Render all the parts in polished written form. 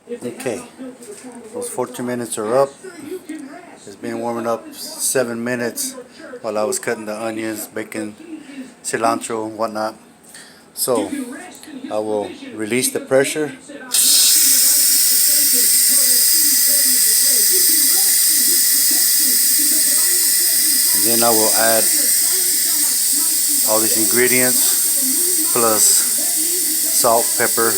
Okay, those 14 minutes are up. It's been warming up 7 minutes while I was cutting the onions, bacon, cilantro, and whatnot. So I will release the pressure. And then I will add all these ingredients plus salt, pepper,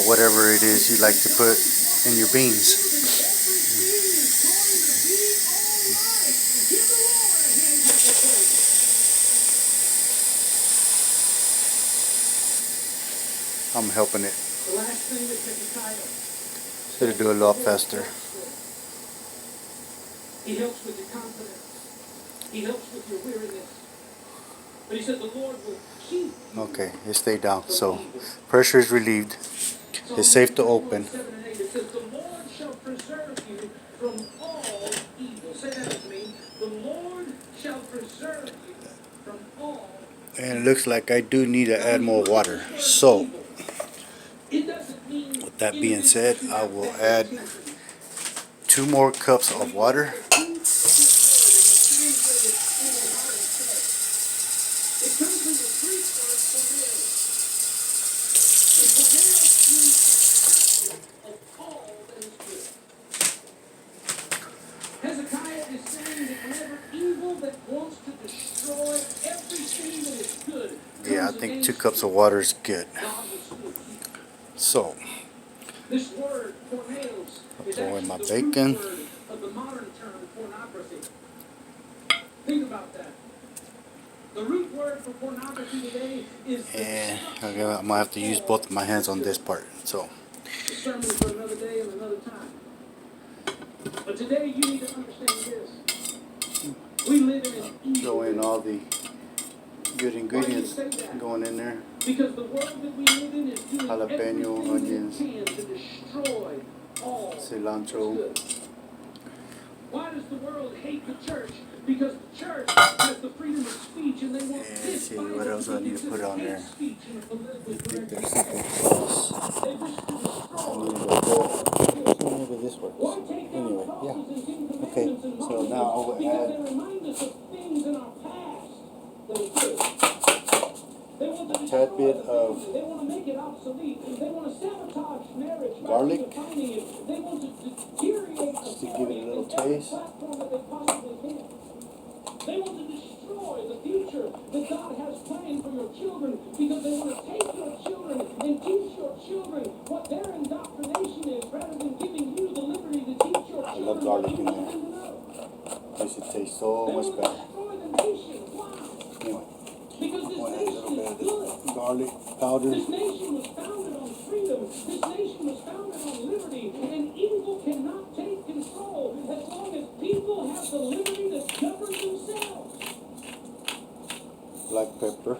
whatever it is you like to put in your beans. I'm helping it. Should do a lot faster. He helps with your confidence. He helps with your weariness. But he said the Lord will keep. Okay, it stayed down. So pressure is relieved. It's safe to open. It says the Lord shall preserve you from all evil. Say that with me. The Lord shall preserve you from all. And it looks like I do need to add more water. So with that being said, I will add 2 more cups of water. Hezekiah is saying that whenever evil that wants to destroy everything that is good. Yeah, I think 2 cups of water is good. So This word porneos is throw in my actually the bacon. root word of the modern term pornography. Think about that. The root word for pornography today is And I'm gonna have to use both of my hands on this part. So the sermon for another day and another time. But today you need to understand this. We live in an evil throw in all the good Why ingredients do you say that? going in there. Because the world that we live in is doing Jalapeno, everything onions, it can to destroy all cilantro. that's good. Why does the world hate the church? Because the church has the freedom of speech and they want And this see Bible what else I to need to put on there. speech in a politically I think correct there's way. something else. They wish to destroy Maybe this works. Why take down Anyway, crosses and Ten yeah. Okay, Commandments and so now I will because add they remind us of things in our past that are good. They want to a tad bit of They want to make it obsolete. They want to sabotage marriage by garlic, redefining it. They want to deteriorate just to give it a little taste. platform that they possibly can. They want to destroy the future that God has planned for your children because they want to take your children and teach your children what their indoctrination is rather than giving you the liberty to teach your children. I love garlic in what there. you want them to know. Makes it taste so much They want to better. destroy the nation. Why? Anyway, Because I'm this going to add a little nation bit is of good. this garlic powder. This nation was founded on freedom. This nation was founded on liberty. And evil cannot take control as long as people have the liberty to govern themselves. Black pepper.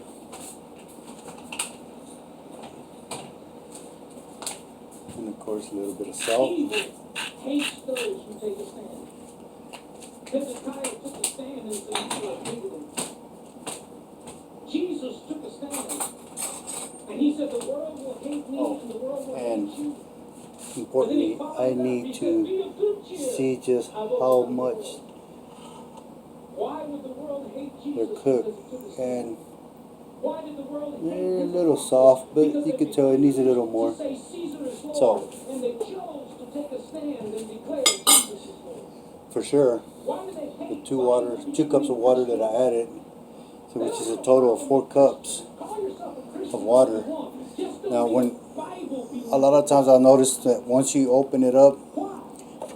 And of course a little bit of salt. Evil hates those who take a stand. Hezekiah took a stand and the people hated him. Jesus took a stand. And he said the world will hate me and the world will hate you. Importantly, I need to see just how much Why would the world hate they're Jesus? cooked, and Why did the world hate they're a him? little soft, but you can tell it needs a little more. Say Caesar is Lord, So, and they chose to take a stand and declare Jesus is Lord. for sure, Why do they hate the 2 cups of water that I added, so which is a total of 4 cups of water. Now, when a lot of times I'll notice that once you open it up,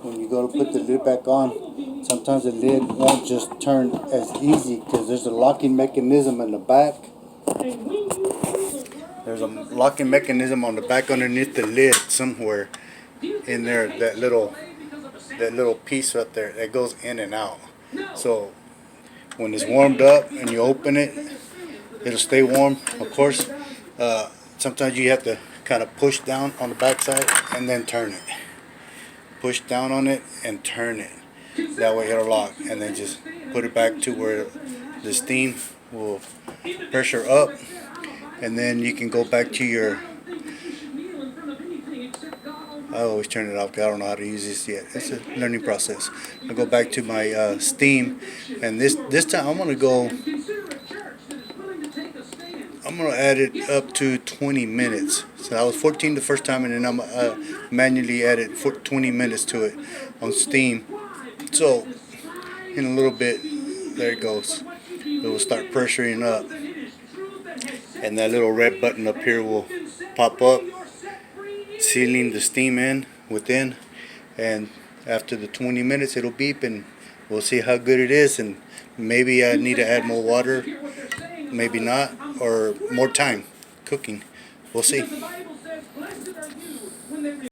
when you go to put the lid back on, sometimes the lid won't just turn as easy because there's a locking mechanism in the back. There's a locking mechanism on the back underneath the lid somewhere in there. That little piece right there that goes in and out. So when it's warmed up and you open it, it'll stay warm. Of course, sometimes you have to kind of push down on the back side and then turn it. Push down on it and turn it. That way it'll lock, and then just put it back to where the steam will pressure up, and then you can go back to your I always turn it off because I don't know how to use this yet. It's a learning process. I go back to my Steam, and this time I'm gonna go. I'm gonna add it up to 20 minutes. So I was 14 the first time, and then I'm manually added for 20 minutes to it on Steam. So in a little bit, there it goes. It will start pressuring up, and that little red button up here will pop up, sealing the steam in within. And after the 20 minutes, it'll beep, and we'll see how good it is. And maybe I need to add more water, maybe not, or more time cooking. We'll see.